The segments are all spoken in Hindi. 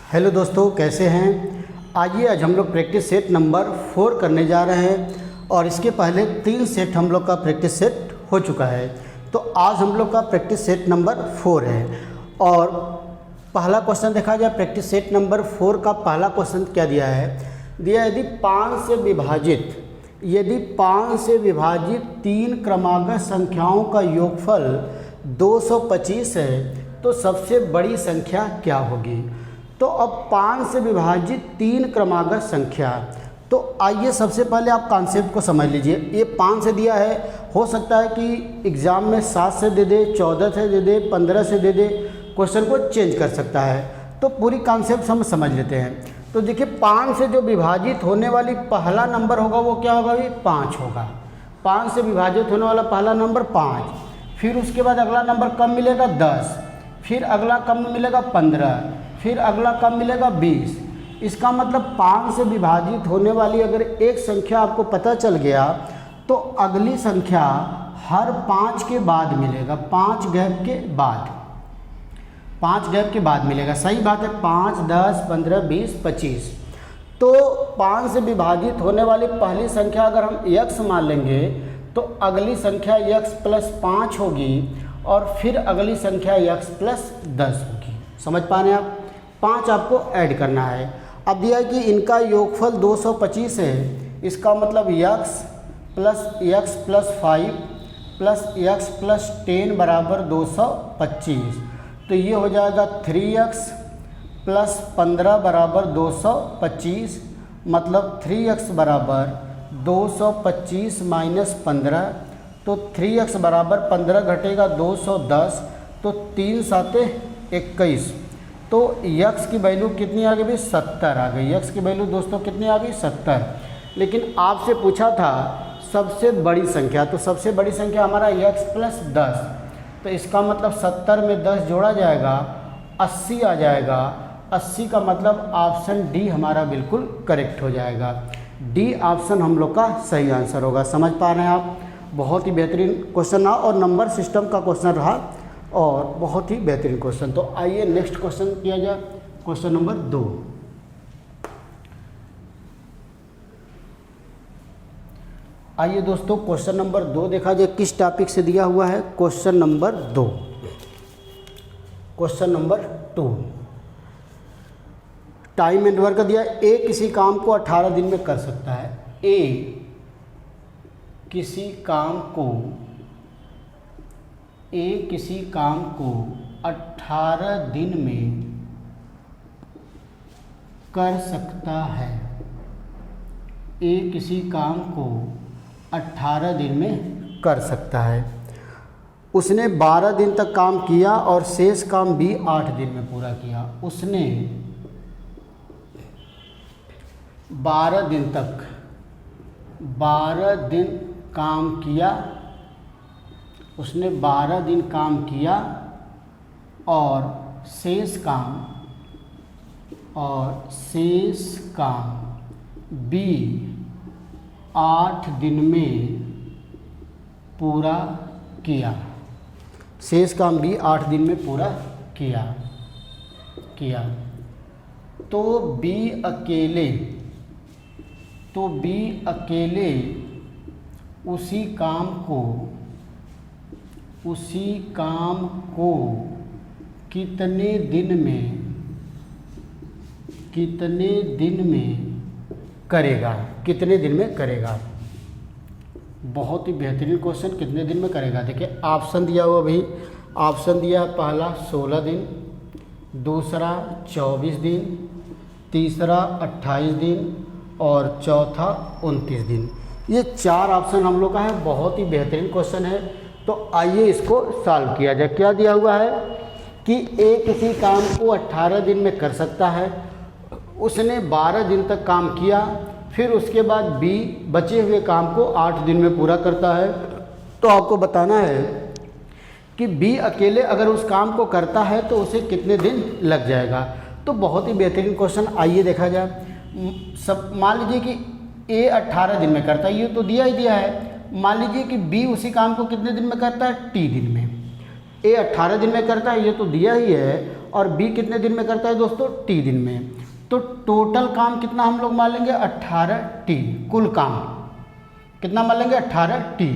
हेलो दोस्तों, कैसे हैं। आइए आज हम लोग प्रैक्टिस सेट नंबर 4 करने जा रहे हैं और इसके पहले 3 सेट हम लोग का प्रैक्टिस सेट हो चुका है। तो आज हम लोग का प्रैक्टिस सेट नंबर 4 है और पहला क्वेश्चन देखा जाए। प्रैक्टिस सेट नंबर 4 का पहला क्वेश्चन क्या दिया है। दिया यदि 5 से विभाजित 3 क्रमागत संख्याओं का योगफल 225 है तो सबसे बड़ी संख्या क्या होगी। तो अब 5 से विभाजित 3 क्रमागत संख्या, तो आइए सबसे पहले आप कॉन्सेप्ट को समझ लीजिए। ये 5 से दिया है, हो सकता है कि एग्ज़ाम में 7 से दे दे, 14 से दे दे, 15 से दे दे, क्वेश्चन को चेंज कर सकता है। तो पूरी कॉन्सेप्ट हम समझ लेते हैं। तो देखिए 5 से जो विभाजित होने वाली पहला नंबर होगा वो क्या होगा, ये 5 होगा। 5 से विभाजित होने वाला पहला नंबर 5, फिर उसके बाद अगला नंबर कम मिलेगा 10, फिर अगला कम मिलेगा 15, फिर अगला कम मिलेगा 20। इसका मतलब 5 से विभाजित होने वाली अगर एक संख्या आपको पता चल गया तो अगली संख्या हर 5 के बाद मिलेगा, 5 गैप के बाद, 5 गैप के बाद मिलेगा। सही बात है। 5, 10, 15, 20, 25। तो 5 से विभाजित होने वाली पहली संख्या अगर हम x मान लेंगे तो अगली संख्या x + 5 होगी और फिर अगली संख्या x + 10 होगी। समझ पा रहे हैं आप। 5 आपको ऐड करना है। अब दिया है कि इनका योगफल 225 है, इसका मतलब x + 5 + x + 10 = 225। तो ये हो जाएगा 3x + 15 = 225, मतलब 3x = 225 - 15। तो 3x = 15 घटेगा 210, तो 3 × 7 = 21। तो x की वैल्यू कितनी आ गई, 70 आ गई। x की वैल्यू दोस्तों कितनी आ गई, 70। लेकिन आपसे पूछा था सबसे बड़ी संख्या, तो सबसे बड़ी संख्या हमारा x + 10। तो इसका मतलब 70 में 10 जोड़ा जाएगा, 80 आ जाएगा। 80 का मतलब ऑप्शन डी हमारा बिल्कुल करेक्ट हो जाएगा। डी ऑप्शन हम लोग का सही आंसर होगा। समझ पा रहे हैं आप। बहुत ही बेहतरीन क्वेश्चन रहा और नंबर सिस्टम का क्वेश्चन रहा और बहुत ही बेहतरीन क्वेश्चन। तो आइए नेक्स्ट क्वेश्चन किया जाए। Question number 2। आइए दोस्तों क्वेश्चन नंबर 2 देखा जाए किस टॉपिक से दिया हुआ है। Question number 2, question number 2 time and work दिया। ए किसी काम को 18 दिन में कर सकता है। ए किसी काम को 18 दिन में कर सकता है। ए किसी काम को 18 दिन में कर सकता है। उसने 12 दिन तक काम किया और शेष काम भी 8 दिन में पूरा किया। उसने 12 दिन काम किया, उसने 12 दिन काम किया और शेष काम भी 8 दिन में पूरा किया। शेष काम भी 8 दिन में पूरा किया। तो बी अकेले उसी काम को कितने दिन में करेगा। बहुत ही बेहतरीन क्वेश्चन। कितने दिन में करेगा। देखिए ऑप्शन दिया हुआ भाई, ऑप्शन दिया है पहला 16 दिन, दूसरा 24 दिन, तीसरा 28 दिन और चौथा 29 दिन। ये 4 ऑप्शन हम लोग का है। बहुत ही बेहतरीन क्वेश्चन है। तो आइए इसको सॉल्व किया जाए। क्या दिया हुआ है कि ए किसी काम को 18 दिन में कर सकता है। उसने 12 दिन तक काम किया, फिर उसके बाद बी बचे हुए काम को 8 दिन में पूरा करता है। तो आपको बताना है कि बी अकेले अगर उस काम को करता है तो उसे कितने दिन लग जाएगा। तो बहुत ही बेहतरीन क्वेश्चन। आइए देखा जाए। सब मान लीजिए कि ए 18 दिन में करता है, ये तो दिया ही दिया है। मान लीजिए कि बी उसी काम को कितने दिन में करता है, टी दिन में। ए 18 दिन में करता है, ये तो दिया ही है। और बी कितने दिन में करता है दोस्तों, टी दिन में। तो टोटल काम कितना हम लोग मान लेंगे, 18 टी। कुल काम कितना मान लेंगे, 18 टी।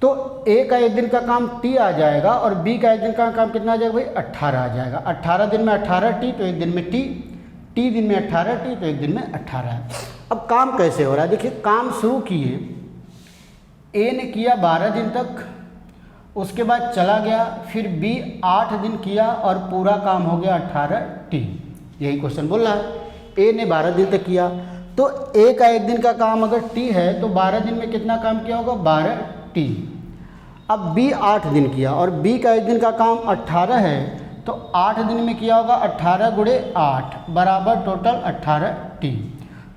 तो ए का एक दिन का काम टी आ जाएगा और बी का एक दिन का काम कितना आ जाएगा भाई, 18 आ जाएगा। 18 दिन में 18 टी तो एक दिन में टी, टी दिन में 18 टी तो एक दिन में 18 है। अब काम कैसे हो रहा है, देखिए काम शुरू किए, ए ने किया 12 दिन तक, उसके बाद चला गया, फिर बी 8 दिन किया और पूरा काम हो गया 18 टी। यही क्वेश्चन बोल रहा है, ए ने 12 दिन तक किया, तो ए का एक दिन का काम अगर टी है तो 12 दिन में कितना काम किया होगा, 12 टी। अब बी 8 दिन किया और बी का एक दिन का काम 18 है, तो 8 दिन में किया होगा 18 गुणे 8 बराबर टोटल 18 टी।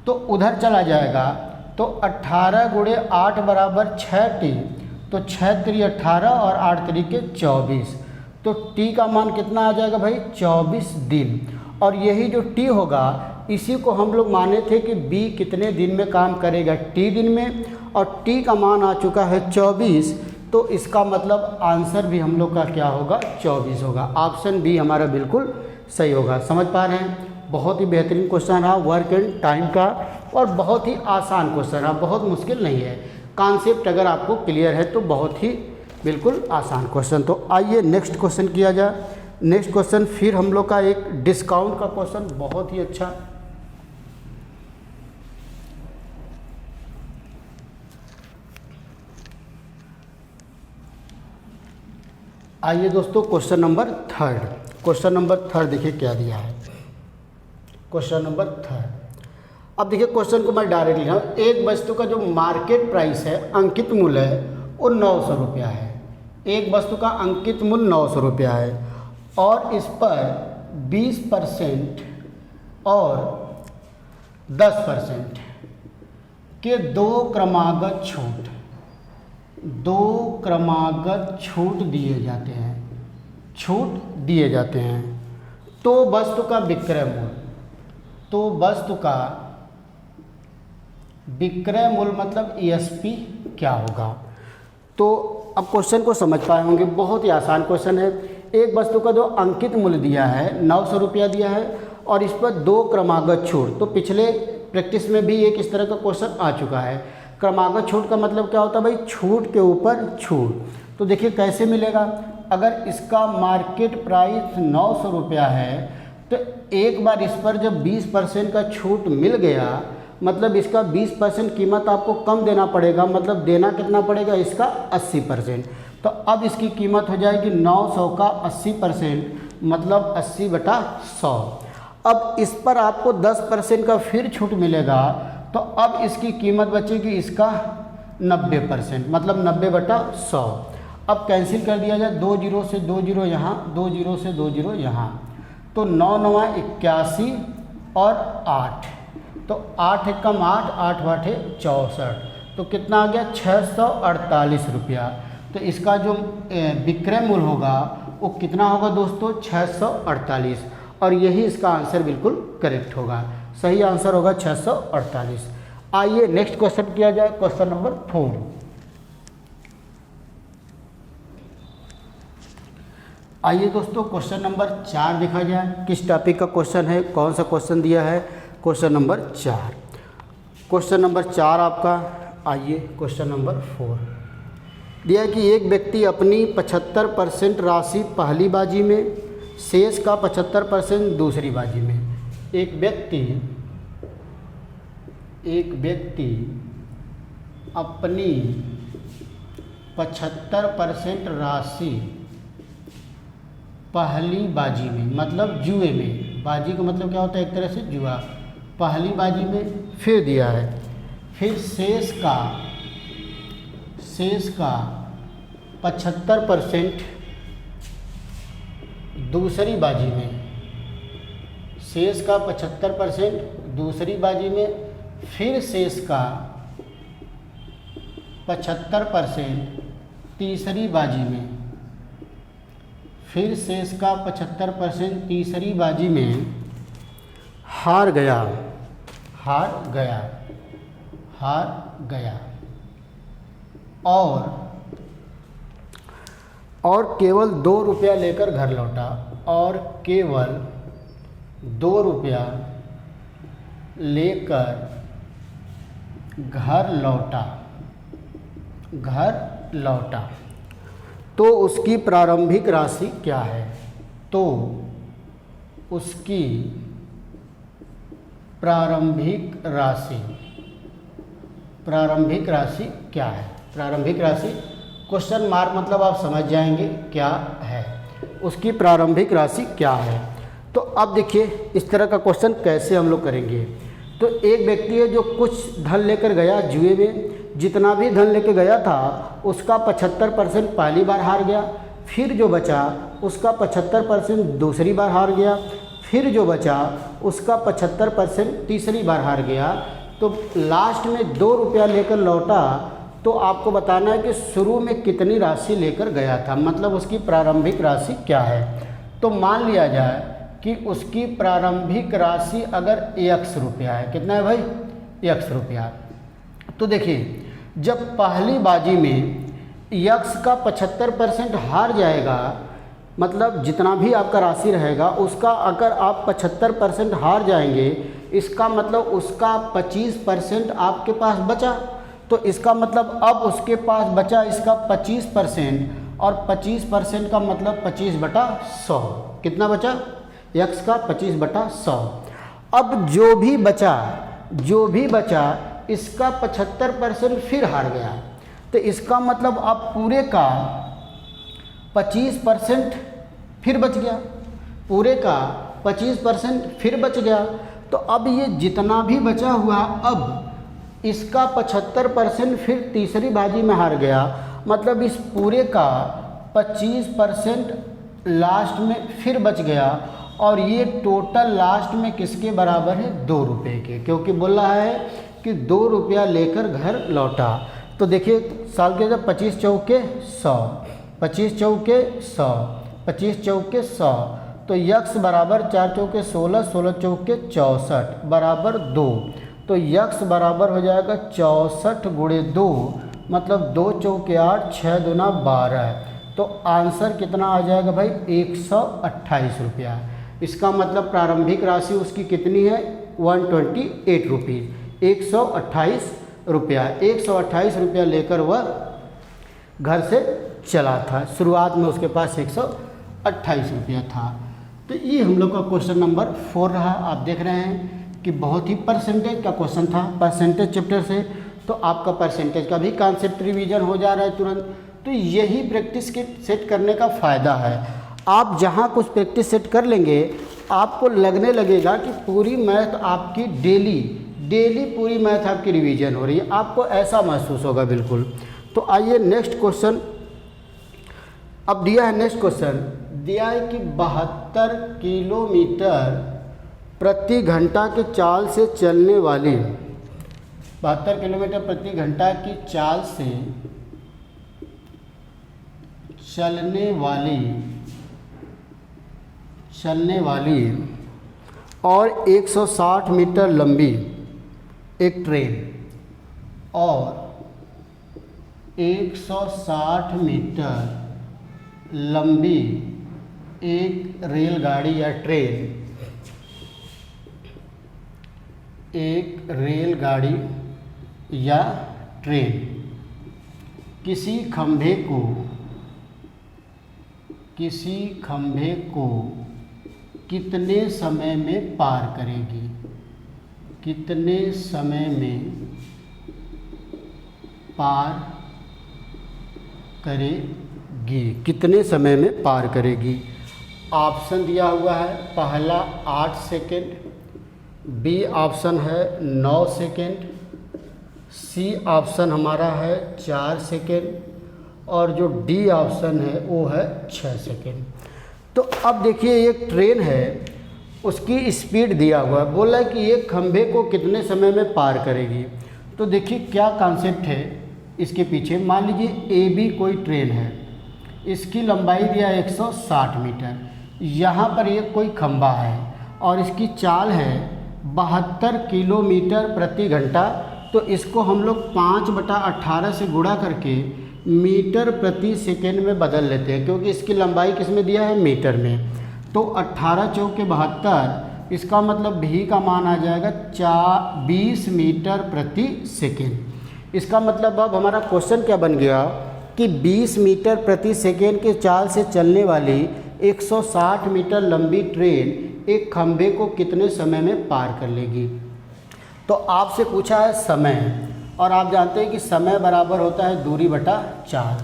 तो उधर चला जाएगा, तो 18 गुणे 8 बराबर 6 टी, तो 6 3 18 और 8 3 के 24, तो टी का मान कितना आ जाएगा भाई, 24 दिन। और यही जो टी होगा इसी को हम लोग माने थे कि बी कितने दिन में काम करेगा, टी दिन में, और टी का मान आ चुका है 24, तो इसका मतलब आंसर भी हम लोग का क्या होगा, 24 होगा। ऑप्शन बी हमारा बिल्कुल सही होगा। समझ पा रहे हैं, बहुत ही बेहतरीन क्वेश्चन रहा वर्क एंड टाइम का, और बहुत ही आसान क्वेश्चन रहा, बहुत मुश्किल नहीं है। कॉन्सेप्ट अगर आपको क्लियर है तो बहुत ही बिल्कुल आसान क्वेश्चन। तो आइए नेक्स्ट क्वेश्चन किया जाए। नेक्स्ट क्वेश्चन फिर हम लोग का एक डिस्काउंट का क्वेश्चन, बहुत ही अच्छा। आइए दोस्तों क्वेश्चन नंबर 3। क्वेश्चन नंबर 3 देखिए क्या दिया है, क्वेश्चन नंबर 3। अब देखिए क्वेश्चन को मैं डायरेक्ट लिख रहा हूँ। एक वस्तु का जो मार्केट प्राइस है, अंकित मूल्य है, वो 900 रुपया है। एक वस्तु का अंकित मूल्य 900 रुपया है और इस पर 20% और 10% के दो क्रमागत छूट दिए जाते हैं, तो वस्तु का विक्रय मूल्य मतलब ESP क्या होगा। तो अब क्वेश्चन को समझ पाए होंगे, बहुत ही आसान क्वेश्चन है। एक वस्तु का जो अंकित मूल्य दिया है 900 रुपया दिया है और इस पर 2 क्रमागत छूट। तो पिछले प्रैक्टिस में भी एक इस तरह का क्वेश्चन आ चुका है। क्रमागत छूट का मतलब क्या होता है भाई, छूट के ऊपर छूट। तो देखिए कैसे मिलेगा, अगर इसका मार्केट प्राइस 900 रुपया है तो एक बार इस पर जब 20% का छूट मिल गया, मतलब इसका 20% कीमत आपको कम देना पड़ेगा, मतलब देना कितना पड़ेगा इसका 80%। तो अब इसकी कीमत हो जाएगी 900 का 80%, मतलब 80/100। अब इस पर आपको 10% का फिर छूट मिलेगा, तो अब इसकी कीमत बचेगी इसका 90%, मतलब 90/100। अब कैंसिल कर दिया जाए, 2 0 से 2 0 यहाँ, 2 0 से 2 0 यहाँ, तो 9 9 81 और 8, तो 8 एकम 8, 8 8 64, तो कितना आ गया 648 रुपया। तो इसका जो विक्रय मूल्य होगा वो कितना होगा दोस्तों, 648, और यही इसका आंसर बिल्कुल करेक्ट होगा। सही आंसर होगा 648। आइए नेक्स्ट क्वेश्चन किया जाए, क्वेश्चन नंबर 4। आइए दोस्तों क्वेश्चन नंबर 4 देखा जाए, किस टॉपिक का क्वेश्चन है, कौन सा क्वेश्चन दिया है। क्वेश्चन नंबर 4, क्वेश्चन नंबर 4 आपका। आइए क्वेश्चन नंबर 4 दिया है कि एक व्यक्ति अपनी 75% राशि पहली बाजी में, शेष का 75% दूसरी बाजी में। एक व्यक्ति अपनी 75% राशि पहली बाजी में, मतलब जुए में, बाजी का मतलब क्या होता है, एक तरह से जुआ, पहली बाजी में फिर दिया है, फिर शेष का 75% दूसरी बाजी में, शेष का 75% दूसरी बाजी में, फिर शेष का 75% तीसरी बाजी में, फिर शेष का 75% तीसरी बाजी में हार गया और केवल 2 रुपया लेकर घर लौटा। और केवल 2 रुपया लेकर घर लौटा तो उसकी प्रारंभिक राशि क्या है? तो उसकी प्रारंभिक राशि क्या है? प्रारंभिक राशि क्वेश्चन मार्क मतलब आप समझ जाएंगे क्या है, उसकी प्रारंभिक राशि क्या है। तो अब देखिए इस तरह का क्वेश्चन कैसे हम लोग करेंगे। तो एक व्यक्ति है जो कुछ धन लेकर गया जुए में, जितना भी धन लेकर गया था उसका 75% पहली बार हार गया, फिर जो बचा उसका 75% दूसरी बार हार गया, फिर जो बचा उसका 75% तीसरी बार हार गया। तो लास्ट में 2 रुपया लेकर लौटा। तो आपको बताना है कि शुरू में कितनी राशि लेकर गया था, मतलब उसकी प्रारंभिक राशि क्या है। तो मान लिया जाए कि उसकी प्रारंभिक राशि अगर x रुपया है, कितना है भाई? x रुपया। तो देखिए जब पहली बाजी में x का 75% हार जाएगा, मतलब जितना भी आपका राशि रहेगा उसका अगर आप 75% हार जाएंगे, इसका मतलब उसका 25% आपके पास बचा। तो इसका मतलब अब उसके पास बचा इसका 25%, और 25% का मतलब 25/100। कितना बचा? x का 25/100। अब जो भी बचा इसका 75% फिर हार गया। तो इसका मतलब अब पूरे का 25% फिर बच गया, पूरे का 25% फिर बच गया। तो अब ये जितना भी बचा हुआ, अब इसका 75% फिर तीसरी बाजी में हार गया, मतलब इस पूरे का 25% लास्ट में फिर बच गया। और ये टोटल लास्ट में किसके बराबर है? 2 रुपये के, क्योंकि बोल रहा है कि 2 रुपया लेकर घर लौटा। तो देखिए साल के जब 25 चौके 100, 25 चौके 100, 25 चौके 100, तो x बराबर 4 चौके 16, 16 चौके 64 बराबर 2। तो x बराबर हो जाएगा 64 गुणे 2, मतलब 2 चौके 8, 6 दूना 12। तो आंसर कितना आ जाएगा भाई? 128 रुपया। इसका मतलब प्रारंभिक राशि उसकी कितनी है? 128 रुपीज़, 128 रुपया। 128 रुपया लेकर वह घर से चला था। शुरुआत में उसके पास 128 रुपया था। तो ये हम लोग का क्वेश्चन नंबर 4 रहा। आप देख रहे हैं कि बहुत ही परसेंटेज का क्वेश्चन था, परसेंटेज चैप्टर से। तो आपका परसेंटेज का भी कॉन्सेप्ट रिवीजन हो जा रहा है तुरंत। तो यही प्रैक्टिस के सेट करने का फ़ायदा है। आप जहाँ कुछ प्रैक्टिस सेट कर लेंगे, आपको लगने लगेगा कि पूरी मैथ आपकी डेली पूरी मैथ आपकी रिवीजन हो रही है, आपको ऐसा महसूस होगा बिल्कुल। तो आइए नेक्स्ट क्वेश्चन अब दिया है। नेक्स्ट क्वेश्चन दिया है कि 72 किलोमीटर प्रति घंटा के चाल से चलने वाली 72 किलोमीटर प्रति घंटा की चाल से चलने वाली और 160 मीटर लंबी एक ट्रेन और 160 मीटर लंबी एक रेलगाड़ी या ट्रेन किसी खंभे को कितने समय में पार करेगी? कितने समय में पार करेगी? ऑप्शन दिया हुआ है। पहला 8 सेकेंड, बी ऑप्शन है 9 सेकेंड, सी ऑप्शन हमारा है 4 सेकेंड, और जो डी ऑप्शन है वो है 6 सेकेंड। तो अब देखिए एक ट्रेन है, उसकी स्पीड दिया हुआ है, बोला है कि एक खंभे को कितने समय में पार करेगी। तो देखिए क्या कॉन्सेप्ट है इसके पीछे। मान लीजिए ए बी कोई ट्रेन है, इसकी लंबाई दिया 160 मीटर, यहाँ पर एक कोई खंभा है और इसकी चाल है 72 किलोमीटर प्रति घंटा। तो इसको हम लोग 5/18 से गुणा करके मीटर प्रति सेकेंड में बदल लेते हैं, क्योंकि इसकी लंबाई किस में दिया है? मीटर में। तो 18 चौके 72, इसका मतलब भी का मान आ जाएगा 20 मीटर प्रति सेकेंड। इसका मतलब अब हमारा क्वेश्चन क्या बन गया कि 20 मीटर प्रति सेकेंड के चाल से चलने वाली 160 मीटर लंबी ट्रेन एक खंभे को कितने समय में पार कर लेगी। तो आपसे पूछा है समय, और आप जानते हैं कि समय बराबर होता है दूरी बटा चाल।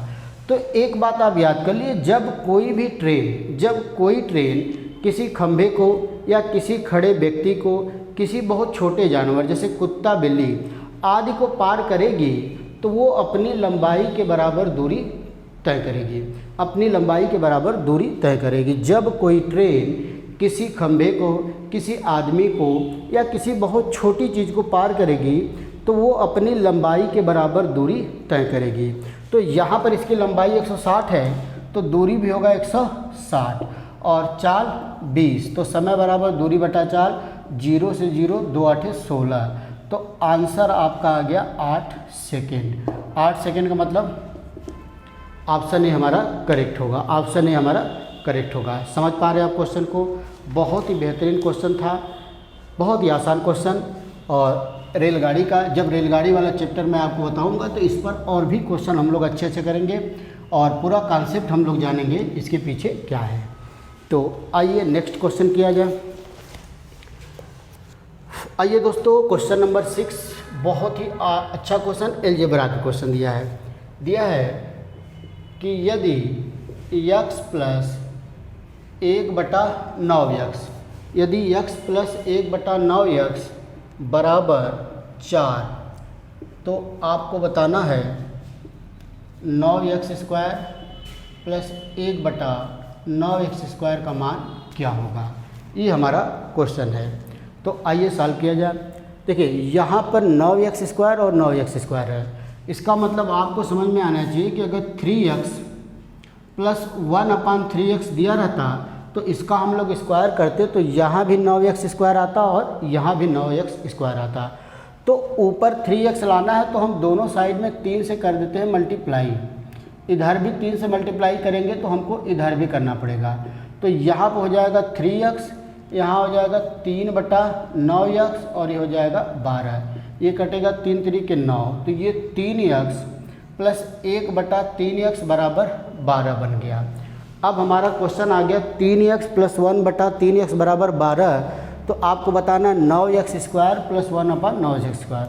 तो एक बात आप याद कर लिए, जब कोई ट्रेन किसी खंभे को या किसी खड़े व्यक्ति को किसी बहुत छोटे जानवर जैसे कुत्ता, बिल्ली आदि को पार करेगी तो वो अपनी लंबाई के बराबर दूरी तय करेगी, अपनी लंबाई के बराबर दूरी तय करेगी। जब कोई ट्रेन किसी खंभे को, किसी आदमी को या किसी बहुत छोटी चीज़ को पार करेगी तो वो अपनी लंबाई के बराबर दूरी तय करेगी। तो यहाँ पर इसकी लंबाई 160 है तो दूरी भी होगा 160 और चाल 20, तो समय बराबर दूरी बटा चाल, 0 से 0 2 8 16, तो आंसर आपका आ गया 8 सेकेंड। 8 सेकेंड का मतलब ऑप्शन ए हमारा करेक्ट होगा, ऑप्शन ए हमारा करेक्ट होगा। समझ पा रहे हैं आप क्वेश्चन को? बहुत ही बेहतरीन क्वेश्चन था, बहुत ही आसान क्वेश्चन। और रेलगाड़ी का, जब रेलगाड़ी वाला चैप्टर मैं आपको बताऊंगा तो इस पर और भी क्वेश्चन हम लोग अच्छे से करेंगे और पूरा कॉन्सेप्ट हम लोग जानेंगे इसके पीछे क्या है। तो आइए नेक्स्ट क्वेश्चन किया जाए। आइए दोस्तों, क्वेश्चन नंबर 6 बहुत ही अच्छा क्वेश्चन, अलजेब्रा का क्वेश्चन दिया है कि यदि x प्लस 1/9x, यदि x प्लस 1/9x बराबर 4, तो आपको बताना है 9x स्क्वायर प्लस 1/9x² का मान क्या होगा। ये हमारा क्वेश्चन है। तो आइए सॉल्व किया जाए। देखिए यहाँ पर 9x² और 9x² है, इसका मतलब आपको समझ में आना चाहिए कि अगर 3x प्लस 1/3x दिया रहता तो इसका हम लोग स्क्वायर करते तो यहाँ भी 9x² आता और यहाँ भी 9x² आता। तो ऊपर 3x लाना है तो हम दोनों साइड में 3 से कर देते हैं मल्टीप्लाई, इधर भी 3 से मल्टीप्लाई करेंगे तो हमको इधर भी करना पड़ेगा। तो यहाँ पर हो जाएगा 3x, यहाँ हो जाएगा 3/9x और ये हो जाएगा 12, ये कटेगा 3 3 के 9, तो ये 3x प्लस 1/3x बराबर 12 बन गया। अब हमारा क्वेश्चन आ गया 3x प्लस 1/3x बराबर 12, तो आपको बताना 9x² प्लस 1/9x²।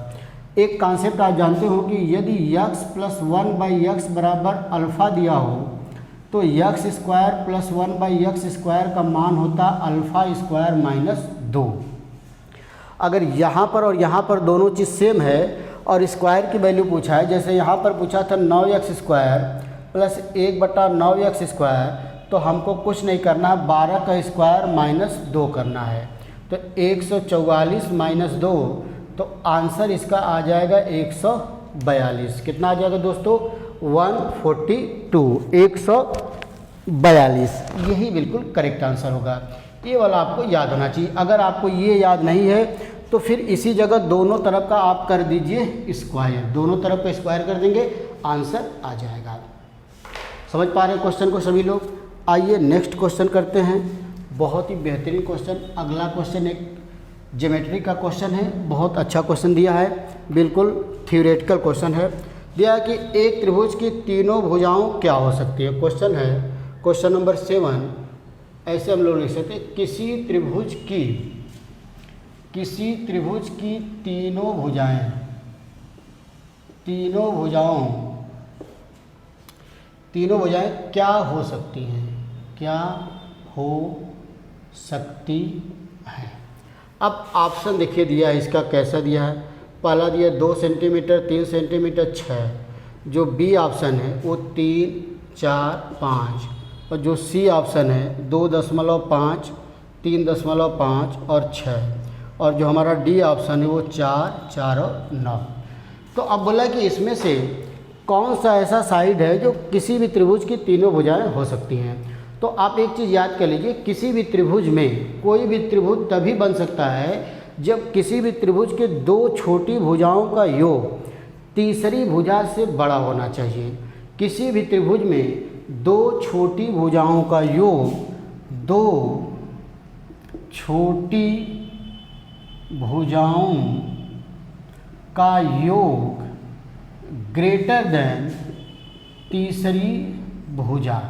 एक कॉन्सेप्ट आप जानते हो कि यदि x प्लस 1/x बराबर अल्फ़ा दिया हो तो x² प्लस 1/x² का मान होता α² - 2। अगर यहाँ पर और यहाँ पर दोनों चीज़ सेम है और स्क्वायर की वैल्यू पूछा है, जैसे यहाँ पर पूछा था 9x² प्लस 1/9x², तो हमको कुछ नहीं करना, 12 का स्क्वायर माइनस 2 करना है, तो 144 - 2, तो आंसर इसका आ जाएगा 142। कितना आ जाएगा दोस्तों? 142, 142, यही बिल्कुल करेक्ट आंसर होगा। ये वाला आपको याद होना चाहिए। अगर आपको ये याद नहीं है तो फिर इसी जगह दोनों तरफ का आप कर दीजिए स्क्वायर, दोनों तरफ का स्क्वायर कर देंगे, आंसर आ जाएगा। समझ पा रहे हैं क्वेश्चन को सभी लोग? आइए नेक्स्ट क्वेश्चन करते हैं। बहुत ही बेहतरीन क्वेश्चन, अगला क्वेश्चन एक ज्योमेट्री का क्वेश्चन है, बहुत अच्छा क्वेश्चन दिया है, बिल्कुल थ्योरेटिकल क्वेश्चन है। दिया है कि एक त्रिभुज की तीनों भुजाओं क्या हो सकती है। क्वेश्चन है क्वेश्चन नंबर 7, ऐसे हम लोग लिख सकते हैं, किसी त्रिभुज की तीनों भुजाएं क्या हो सकती हैं, क्या हो सकती है। अब ऑप्शन देखिए दिया है, इसका कैसा दिया है। पहला दिया 2 सेंटीमीटर, 3 सेंटीमीटर, 6। जो बी ऑप्शन है वो 3, 4, 5, और जो सी ऑप्शन है 2.5, 3.5 और 6, और जो हमारा डी ऑप्शन है वो 4, 4 और 9। तो अब बोला कि इसमें से कौन सा ऐसा साइड है जो किसी भी त्रिभुज की तीनों भुजाएं हो सकती हैं। तो आप एक चीज़ याद कर लीजिए, किसी भी त्रिभुज में कोई भी त्रिभुज तभी बन सकता है जब किसी भी त्रिभुज के 2 छोटी भुजाओं का योग तीसरी भुजा से बड़ा होना चाहिए। किसी भी त्रिभुज में 2 छोटी भुजाओं का योग दो छोटी भुजाओं का योग ग्रेटर देन तीसरी भुजा,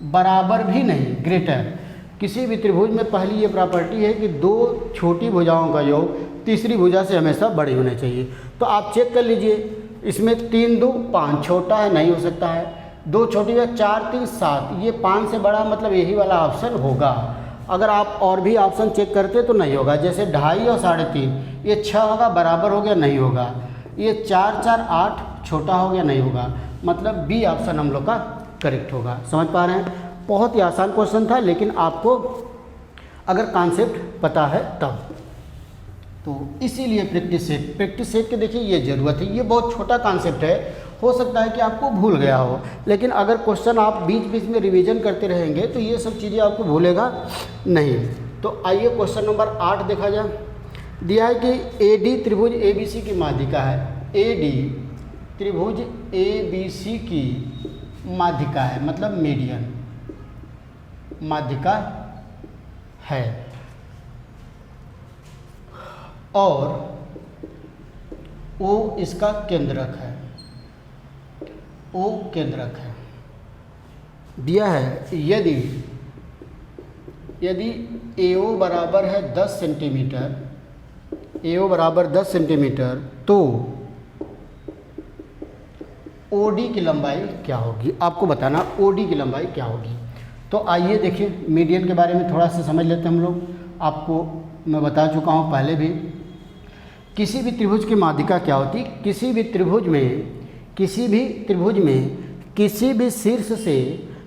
बराबर भी नहीं, ग्रेटर। किसी भी त्रिभुज में पहली ये प्रॉपर्टी है कि दो छोटी भुजाओं का योग तीसरी भुजा से हमेशा बड़े होने चाहिए। तो आप चेक कर लीजिए, इसमें 3 2 5 छोटा है, नहीं हो सकता है। दो छोटी है 4 3 7, ये 5 से बड़ा, मतलब यही वाला ऑप्शन होगा। अगर आप और भी ऑप्शन चेक करते तो नहीं होगा, जैसे 2.5 और 3.5, ये 6 होगा, बराबर हो गया, नहीं होगा। ये 4 4 8 छोटा हो गया, नहीं होगा, मतलब बी ऑप्शन हम लोग का करेक्ट होगा। समझ पा रहे हैं? बहुत ही आसान क्वेश्चन था, लेकिन आपको अगर कॉन्सेप्ट पता है तब। तो इसीलिए प्रैक्टिस सेट के देखिए ये ज़रूरत है। ये बहुत छोटा कॉन्सेप्ट है, हो सकता है कि आपको भूल गया हो, लेकिन अगर क्वेश्चन आप बीच बीच में रिवीजन करते रहेंगे तो ये सब चीज़ें आपको भूलेगा नहीं। तो आइए क्वेश्चन नंबर 8 देखा जाए। दिया है कि AD त्रिभुज ABC की माध्यिका है। AD त्रिभुज ABC की माध्यिका है, मतलब मीडियन माध्यिका है, और O इसका केंद्रक है, O केंद्रक है। दिया है यदि AO बराबर है 10 सेंटीमीटर, AO बराबर 10 सेंटीमीटर, तो OD की लंबाई क्या होगी? आपको बताना OD की लंबाई क्या होगी। तो आइए देखिए, मीडियन के बारे में थोड़ा सा समझ लेते हैं हम लोग। आपको मैं बता चुका हूँ पहले भी। किसी भी त्रिभुज की माध्यिका क्या होती है? किसी भी त्रिभुज में किसी भी शीर्ष से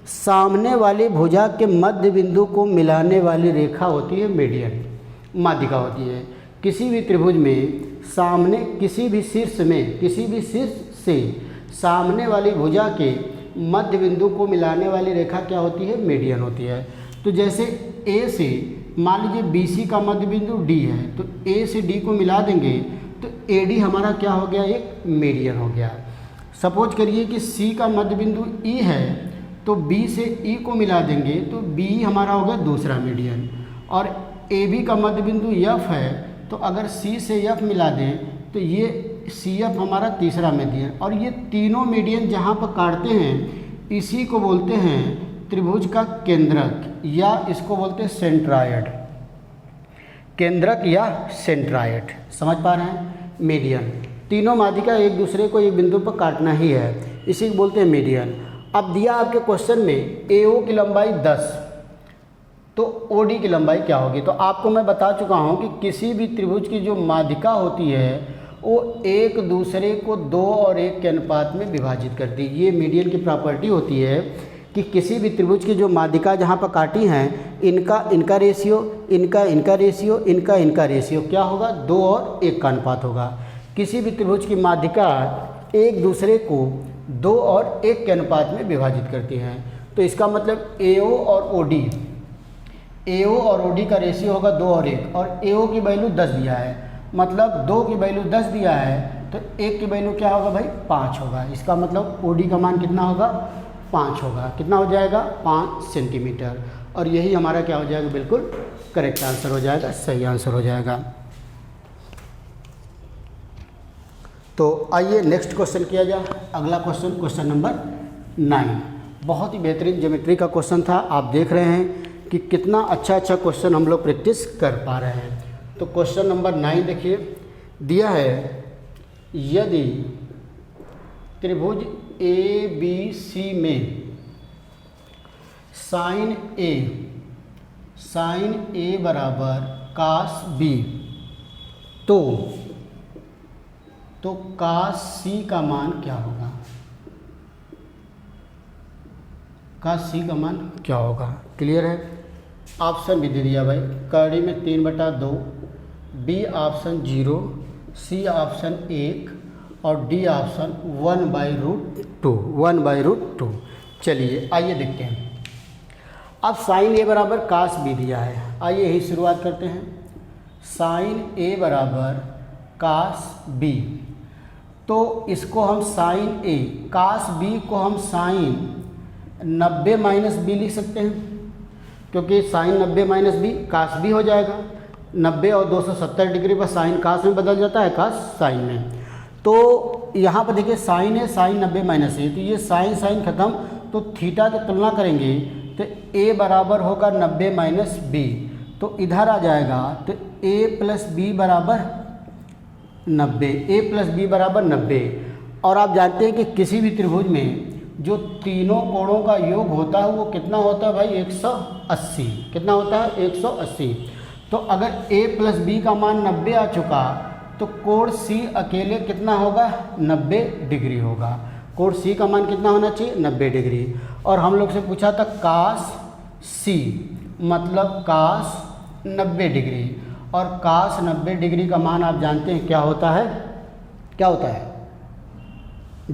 सामने वाली भुजा के मध्य बिंदु को मिलाने वाली रेखा होती है मीडियन, माध्यिका होती है। किसी भी त्रिभुज में किसी भी शीर्ष से सामने वाली भुजा के मध्य बिंदु को मिलाने वाली रेखा क्या होती है? मीडियन होती है। तो जैसे A से मान लीजिए BC का मध्य बिंदु D है, तो A से D को मिला देंगे तो AD हमारा क्या हो गया? एक मीडियन हो गया। सपोज करिए कि C का मध्य बिंदु E है, तो B से E को मिला देंगे तो B हमारा हो गया दूसरा मीडियन। और AB का मध्य बिंदु F है, तो अगर C से F मिला दें तो ये CF हमारा तीसरा मीडियन। और ये तीनों मीडियन जहाँ पर काटते हैं, इसी को बोलते हैं त्रिभुज का केंद्रक, या इसको बोलते हैं सेंट्रायड। केंद्रक या सेंट्रायड, समझ पा रहे हैं? मीडियन, तीनों माध्यिका एक दूसरे को एक बिंदु पर काटना ही है, इसी को बोलते हैं मीडियन। अब दिया आपके क्वेश्चन में AO की लंबाई 10, तो OD की लंबाई क्या होगी? तो आपको मैं बता चुका हूँ कि किसी भी त्रिभुज की जो माध्यिका होती है वो एक दूसरे को 2 और 1 के अनुपात में विभाजित करती है। ये मीडियन की प्रॉपर्टी होती है कि किसी भी त्रिभुज की जो माध्यिका जहाँ पर काटी हैं, इनका रेशियो, इनका रेशियो क्या होगा? 2 और 1 का अनुपात होगा। किसी भी त्रिभुज की माध्यिका एक दूसरे को 2 और 1 के अनुपात में विभाजित करती हैं। तो इसका मतलब AO और OD का रेशियो होगा 2 और 1, और AO की वैल्यू 10 दिया है, मतलब 2 की वैल्यू 10 दिया है, तो 1 की वैल्यू क्या होगा भाई? 5 होगा। इसका मतलब OD का मान कितना होगा? 5 होगा। कितना हो जाएगा? 5 सेंटीमीटर। और यही हमारा क्या हो जाएगा? बिल्कुल करेक्ट आंसर हो जाएगा, सही आंसर हो जाएगा। तो आइए नेक्स्ट क्वेश्चन किया जाए। अगला क्वेश्चन नंबर 9, बहुत ही बेहतरीन ज्योमेट्री का क्वेश्चन था। आप देख रहे हैं कि कितना अच्छा क्वेश्चन हम लोग प्रैक्टिस कर पा रहे हैं। तो क्वेश्चन नंबर 9 देखिए, दिया है यदि त्रिभुज ABC में साइन A बराबर cos B, तो cos C का मान क्या होगा? cos C का मान क्या होगा? क्लियर है? ऑप्शन भी दे दिया भाई, कड़ी में 3/2, B ऑप्शन 0, C ऑप्शन 1 और D ऑप्शन 1/√2। चलिए आइए देखते हैं। अब साइन A बराबर cos B दिया है, आइए यही शुरुआत करते हैं। साइन A बराबर cos B, तो इसको हम साइन A, cos B को हम साइन 90 - B लिख सकते हैं। क्योंकि sine 90 minus B cos B हो जाएगा। 90 और 270 डिग्री पर साइन कास में बदल जाता है, कास साइन में। तो यहाँ पर देखिए साइन है, साइन 90 माइनस ए, तो ये साइन साइन खत्म, तो थीटा की तुलना करेंगे तो ए बराबर होगा 90 माइनस बी, तो इधर आ जाएगा तो ए प्लस बी बराबर 90, ए प्लस बी बराबर 90। और आप जानते हैं कि किसी भी त्रिभुज में जो तीनों कोणों का योग होता है वो कितना होता है भाई, 180। कितना होता है, 180। तो अगर a प्लस बी का मान 90 आ चुका तो कोण C अकेले कितना होगा, 90 डिग्री होगा। कोण C का मान कितना होना चाहिए, 90 डिग्री। और हम लोग से पूछा था कास C मतलब कास 90 डिग्री, और कास 90 डिग्री का मान आप जानते हैं क्या होता है, क्या होता है,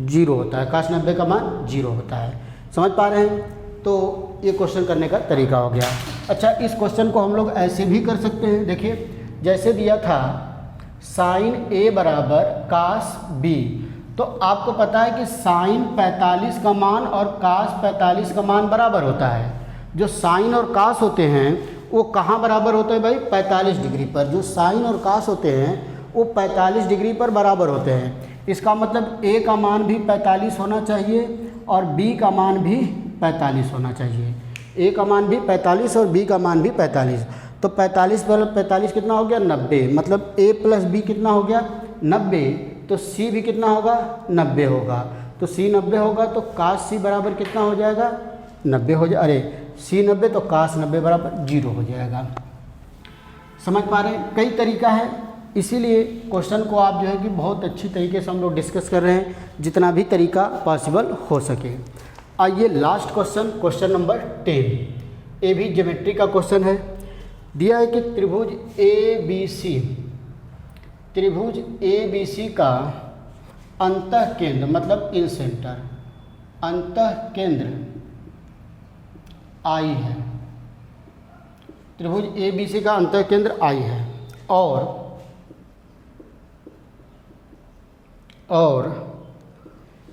0 होता है। कास 90 का मान 0 होता है। समझ पा रहे हैं? तो ये क्वेश्चन करने का तरीका हो गया। अच्छा, इस क्वेश्चन को हम लोग ऐसे भी कर सकते हैं। देखिए जैसे दिया था साइन ए बराबर कास बी, तो आपको पता है कि साइन 45 का मान और कास 45 का मान बराबर होता है। जो साइन और कास होते हैं वो कहाँ बराबर होते हैं भाई, 45 डिग्री पर। जो साइन और कास होते हैं वो 45 डिग्री पर बराबर होते हैं। इसका मतलब ए का मान भी 45 होना चाहिए और बी का मान भी 45 होना चाहिए। ए का मान भी 45 और बी का मान भी 45। तो 45 पर 45 कितना हो गया, 90। मतलब ए प्लस बी कितना हो गया, 90। तो सी भी कितना होगा, 90 होगा। तो सी 90 होगा तो कास सी बराबर कितना हो जाएगा, 90 हो जाए, अरे सी 90 तो कास 90 बराबर 0 हो जाएगा। समझ पा रहे हैं? कई तरीका है, इसीलिए क्वेश्चन को आप जो है कि बहुत अच्छी तरीके से हम लोग डिस्कस कर रहे हैं, जितना भी तरीका पॉसिबल हो सके। आइए लास्ट क्वेश्चन, क्वेश्चन नंबर 10। ये भी ज्योमेट्री का क्वेश्चन है। दिया है कि त्रिभुज ए बी सी का अंतः केंद्र मतलब इन सेंटर, अंतः केंद्र आई है। त्रिभुज ए बी सी का अंतः केंद्र आई है और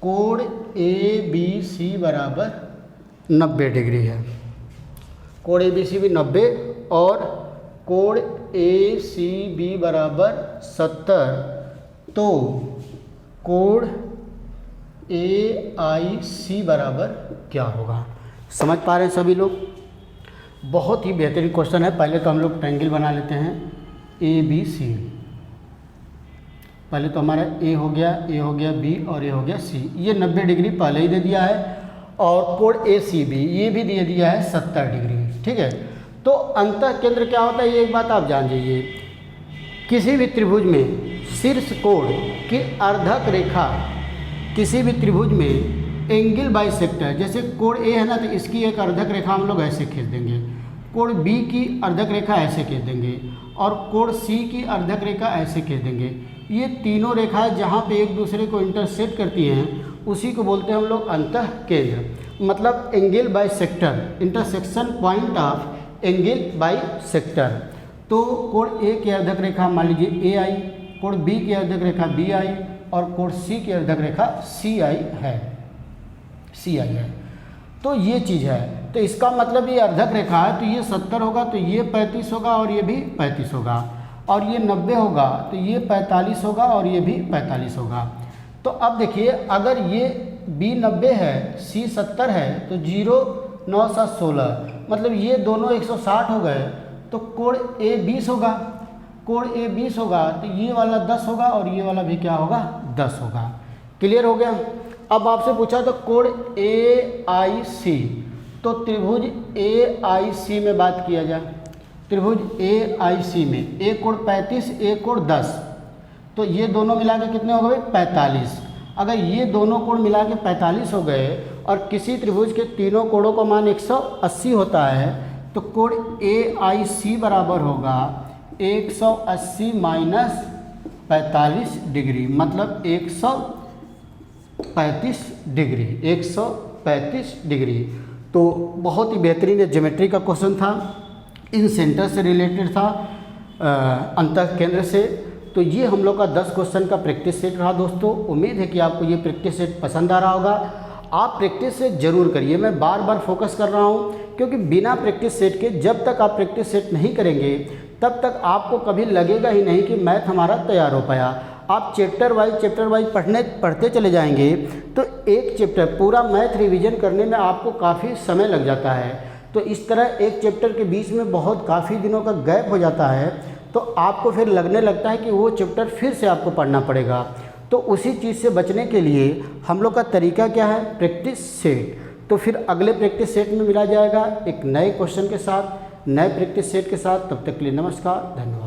कोण ए बी सी बराबर 90 डिग्री है। कोण ए बी सी भी 90 और कोण ए सी बी बराबर 70। तो कोण ए आई सी बराबर क्या होगा? समझ पा रहे हैं सभी लोग? बहुत ही बेहतरीन क्वेश्चन है। पहले तो हम लोग ट्रायंगल बना लेते हैं ए बी सी। पहले तो हमारा ए हो गया बी और ए हो गया सी। ये 90 डिग्री पहले ही दे दिया है और कोण ए सी बी ये भी दे दिया है 70 डिग्री। ठीक है, तो अंतः केंद्र क्या होता है ये एक बात आप जान जाइए। किसी भी त्रिभुज में शीर्ष कोण की अर्धक रेखा, किसी भी त्रिभुज में एंगल बाइसेक्टर, जैसे कोण ए है ना तो इसकी एक अर्धक रेखा हम लोग ऐसे खींच देंगे, कोण बी की अर्धक रेखा ऐसे खींच देंगे और कोण सी की अर्धक रेखा ऐसे खींच देंगे। ये तीनों रेखाएं जहाँ पे एक दूसरे को इंटरसेक्ट करती हैं उसी को बोलते हैं हम लोग अंतः केंद्र, मतलब angle bisector, intersection point of angle bisector. तो कोण ए की अर्धक रेखा मान लीजिए ए आई, कोण बी की अर्धक रेखा बी आई और कोण सी की अर्धक रेखा सी आई है। तो ये चीज़ है। तो इसका मतलब ये अर्धक रेखा है तो ये 70 होगा तो ये 35 होगा और ये भी 35 होगा, और ये 90 होगा तो ये 45 होगा और ये भी 45 होगा। तो अब देखिए अगर ये बी 90 है सी 70 है तो 0 9 7 16, मतलब ये दोनों 160 हो गए। तो कोण ए 20 होगा, कोण ए 20 होगा तो ये वाला 10 होगा और ये वाला भी क्या होगा 10 होगा। क्लियर हो गया? अब आपसे पूछा तो कोण ए आई सी, तो त्रिभुज ए आई सी में बात किया जाए। त्रिभुज ए आई सी में एक कोण 35 एक कोण 10, तो ये दोनों मिला के कितने हो गए 45। अगर ये दोनों कोण मिला के 45 हो गए और किसी त्रिभुज के तीनों कोणों का मान 180 होता है तो कोण ए आई सी बराबर होगा 180 माइनस 45 डिग्री, मतलब 135 डिग्री, 135 डिग्री। तो बहुत ही बेहतरीन ज्योमेट्री का क्वेश्चन था, इन सेंटर से रिलेटेड था, अंतः केंद्र से। तो ये हम लोग का 10 क्वेश्चन का प्रैक्टिस सेट रहा दोस्तों। उम्मीद है कि आपको ये प्रैक्टिस सेट पसंद आ रहा होगा। आप प्रैक्टिस सेट जरूर करिए। मैं बार बार फोकस कर रहा हूँ क्योंकि बिना प्रैक्टिस सेट के जब तक आप प्रैक्टिस सेट नहीं करेंगे तब तक आपको कभी लगेगा ही नहीं कि मैथ हमारा तैयार हो पाया। आप चैप्टर वाइज पढ़ते चले जाएंगे तो एक चैप्टर पूरा मैथ रिवीजन करने में आपको काफ़ी समय लग जाता है। तो इस तरह एक चैप्टर के बीच में बहुत काफ़ी दिनों का गैप हो जाता है तो आपको फिर लगने लगता है कि वो चैप्टर फिर से आपको पढ़ना पड़ेगा। तो उसी चीज़ से बचने के लिए हम लोग का तरीका क्या है, प्रैक्टिस सेट। तो फिर अगले प्रैक्टिस सेट में मिला जाएगा एक नए क्वेश्चन के साथ, नए प्रैक्टिस सेट के साथ। तब तक के लिए नमस्कार, धन्यवाद।